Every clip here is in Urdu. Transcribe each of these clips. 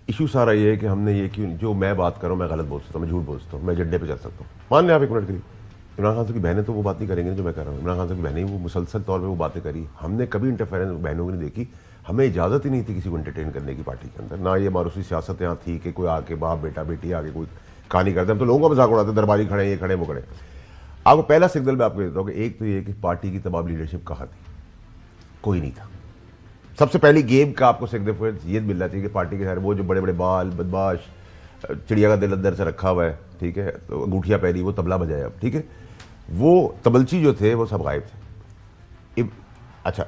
ایشو سارا یہ ہے کہ ہم نے یہ کیوں جو میں بات کر رہا ہوں میں غلط بول سکتا ہوں, میں جھوٹ بول سکتا ہوں, میں ایجنڈے پہ چل سکتا ہوں. مان لیں آپ ایک منٹ کے لیے, عمران خان صاحب کی بہنیں تو وہ بات نہیں کریں گے جو میں کر رہا ہوں. عمران خان صاحب کی بہنیں وہ مسلسل طور پہ وہ باتیں کری, ہم نے کبھی انٹرفیئرنس بہنوں کی نہیں دیکھی. ہمیں اجازت ہی نہیں تھی کسی کو انٹرٹین کرنے کی پارٹی کے اندر, نہ یہ ماروسی سیاست یہاں تھی کہ کوئی آ کے باپ بیٹا بیٹی آگے کوئی کہانی کرتے. ہم تو لوگوں کا مذاق اڑاتے, درباری کھڑے یہ کھڑے وہ کھڑے. آپ کو پہلا سگنل میں آپ کو دیتا ہوں کہ ایک تو یہ کہ پارٹی کی تمام لیڈرشپ کہاں تھی, کوئی نہیں تھا. سب سے پہلی گیم کا آپ کو سگنیفیکنس یہ ملنا چاہیے کہ پارٹی کے سارے وہ جو بڑے بڑے بال بدماش چڑیا کا دل اندر سے رکھا ہوا ہے, ٹھیک ہے, تو انگوٹھیاں پہنی وہ طبلہ بجایا, ٹھیک ہے, وہ تبلچی جو تھے وہ سب غائب تھے. اچھا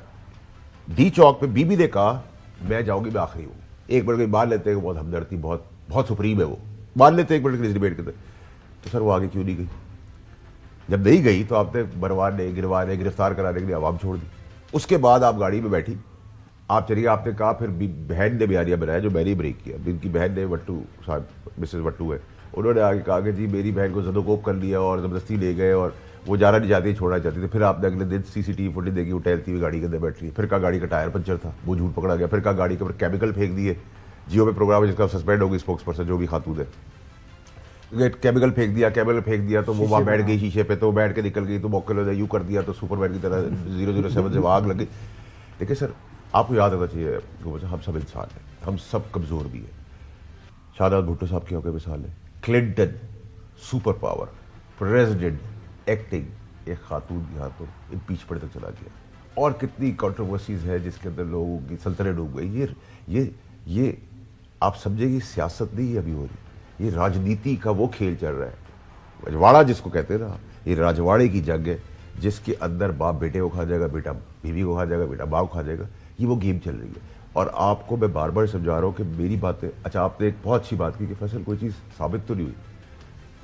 ڈی چوک پہ بی بی نے کہا میں جاؤں گی, میں آخری ہوں. ایک منٹ کی مان لیتے ہیں بہت ہمدرد تھی, بہت بہت سپریم ہے, وہ مان لیتے ایک منٹ کے ڈیبیٹ کے اندر, تو سر وہ آگے کیوں نہیں گئی؟ جب نہیں گئی تو آپ نے مروانے گروانے گرفتار کرانے کے لیے عوام چھوڑ دی. اس کے بعد آپ گاڑی میں بیٹھی, آپ چلیے, آپ نے کہا پھر بہن نے بیانیہ بنایا جو میں نے بریک کیا. ان کی بہن نے وٹو صاحب مسز وٹو ہے, انہوں نے آگے کہا کہ جی میری بہن کو زد و کوب کر لیا اور زبردستی لے گئے اور وہ جانا نہیں چاہتی, چھوڑنا چاہتی تھی. پھر آپ نے اگلے دن سی سی ٹی وی فوٹیج دیکھی, وہ ٹہلتی ہوئی گاڑی کے اندر بیٹھ رہی ہے. پھر کہا گاڑی کا ٹائر پنچر تھا, وہ جھوٹ پکڑا گیا. پھر کہا گاڑی کے اوپر کیمیکل پھینک دیے, جیو میں پروگرام ہے جس کا سسپینڈ ہوگی اسپوکس پرسن جو بھی خاتون ہے, کیمیکل پھینک دیا تو وہ وہاں بیٹھ گئی شیشے پہ, تو بیٹھ کے نکل گئی, تو موقع لے یوں کر دیا تو سپر مین کی طرح 007 سے آگ لگ گئی. دیکھیں سر آپ کو یاد ہونا چاہیے ہم سب انسان ہیں, ہم سب کمزور بھی ہیں. شہزاد بھٹو صاحب کی ہو کے مثال ہے, Clinton super power president acting, ایک خاتون کی ہاتھوں امپیچمنٹ تک چلا گیا. اور کتنی کنٹروورسیز ہے جس کے اندر لوگوں کی سلطنت ڈوب گئی. یہ آپ سمجھے گی سیاست نہیں ابھی ہو رہی, یہ راجنیتی کا وہ کھیل چل رہا ہے. رجواڑا جس کو کہتے ہیں نا, یہ راجواڑے کی جنگ ہے جس کے اندر باپ بیٹے کو کھا جائے گا, بیٹا بیوی کو کھا جائے گا, بیٹا باپ کو کھا جائے گا. یہ وہ گیم چل رہی ہے. اور آپ کو میں بار بار سمجھا رہا ہوں کہ میری باتیں, اچھا آپ نے ایک بہت اچھی بات کی کہ فیصل کوئی چیز ثابت تو نہیں ہوئی,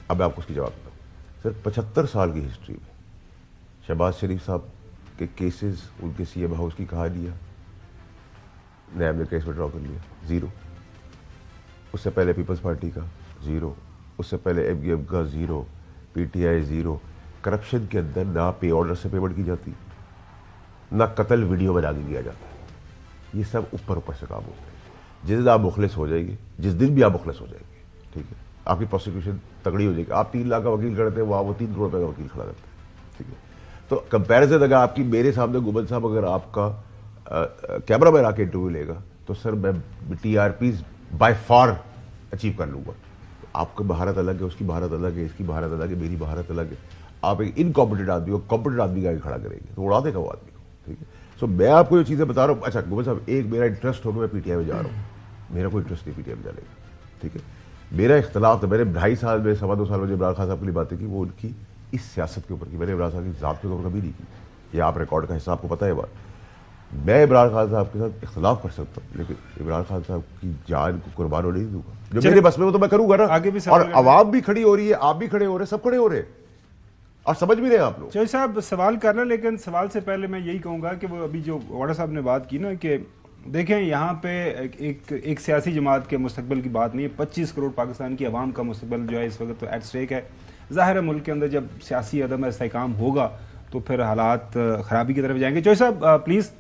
اب میں آپ کو اس کی جواب دوں. سر 75 سال کی ہسٹری میں شہباز شریف صاحب کے کیسز, ان کے سی ایم ہاؤس کی کہانیاں, نیب نے کیس وڈرا کر لیا, زیرو. اس سے پہلے پیپلز پارٹی کا زیرو, اس سے پہلے ایم کیو ایم کا zero, P T I zero. Corruption کے اندر نہ پے آرڈر سے پیمنٹ کی جاتی, نہ قتل ویڈیو بنا کے دیا جاتا ہے. یہ سب اوپر سے کام ہوتا ہے. جس دن آپ مخلص ہو جائیں گے, جس دن بھی آپ مخلص ہو جائیں گے, ٹھیک ہے, آپ کی پروسیکیوشن تگڑی ہو جائے گی. آپ 3 لاکھ کا وکیل کرتے ہیں, وہاں وہ 3 کروڑ روپے کا وکیل کھڑا کرتا ہے, ٹھیک ہے. تو کمپیریزن اگر آپ کی میرے سامنے گوبل صاحب اگر آپ کا کیمرہ مین آ کے انٹرویو لے گا تو سر میں T R Ps by far achieve کر لوں گا. آپ کا مہارت الگ ہے, اس کی مہارت الگ ہے, اس کی مہارت الگ ہے, میری مہارت الگ ہے. آپ ایک انکمپیٹنٹ آدمی کو کمپیٹنٹ آدمی کا کھڑا کریں گے تو اڑا دے گا وہ آدمی کو, ٹھیک ہے. سو میں آپ کو یہ چیزیں بتا رہا ہوں. اچھا گوبل صاحب, ایک میرا انٹرسٹ ہوگا, میں پی ٹی آئی میں جا رہا ہوں, میرا کوئی انٹرسٹ نہیں پی ٹی آئی میں جانے کا, ٹھیک ہے. میرا اختلاف تھا, میں نے 2.5 سال میں 2.25 سال میں جو عمران خان صاحب کے لیے باتیں کی وہ ان کی اس سیاست کے اوپر کی, میں نے عمران صاحب کی ذات کے اوپر کبھی نہیں کی. یہ آپ ریکارڈ کا حصہ, آپ کو پتہ ہے بات. میں عمران خان صاحب کے ساتھ اختلاف کر سکتا ہوں, لیکن عمران خان صاحب کی جان کو قربان ہونے نہیں دوں گا. جو میرے بس میں وہ تو میں کروں گا نا. اور عوام بھی کھڑی ہو رہی ہے, آپ بھی کھڑے ہو رہے ہیں, سب کھڑے ہو رہے ہیں, اور سمجھ بھی رہے ہیں آپ لوگ. چوہدری صاحب سوال کرنا, لیکن سوال سے پہلے میں یہی کہوں گا کہ وہ ابھی جو واڈا صاحب نے بات کی نا کہ دیکھیں یہاں پہ ایک سیاسی جماعت کے مستقبل کی بات نہیں ہے, 25 کروڑ پاکستان کی عوام کا مستقبل جو ہے اس وقت تو ایٹ اسٹیک ہے. ظاہر ہے ملک کے اندر جب سیاسی عدم استحکام ہوگا تو پھر حالات خرابی کی طرف جائیں گے. چوہدری صاحب پلیز